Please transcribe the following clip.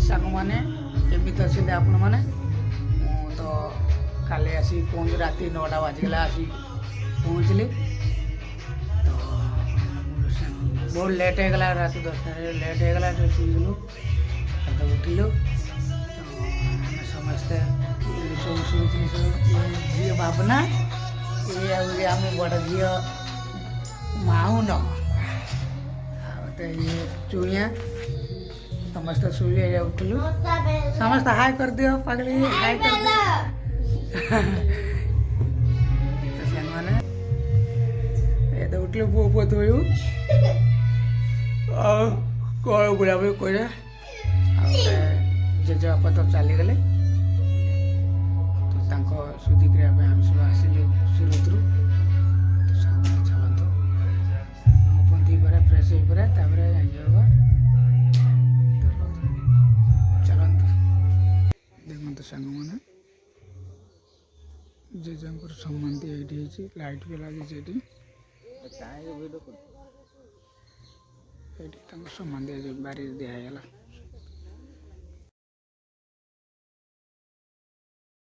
सांग मैंने एमती अच्छे आपण मैंने तो काली आसी पहुँच राति 9टा बाजिगला आसी पहुँचली तो बहुत लेट होगला राति 10टा लेट होगला तो शुगलु तो उठिलु तो आम समस्ते सब शुणी झी भावना ये आम बड़ झी माउन तो ये चुईया समस्त शुए उठलु समस्त हाय कर दियो पगली हाय कर दियो तो मैंने ये तो उठलु पो पो धोयु कल बुढ़ा बुढ़ी करे जेजेबापा तो चली गले तो सुधी करने आम सब आसिलु सुरत तो सब छाड़ू मुँह परा फ्रेश हो परा जाइबा चलतु देखते सांग मैंने जेजेंकर सम्बन्धी ये लाइट भी लगी सम्बन्धी बारी दिगला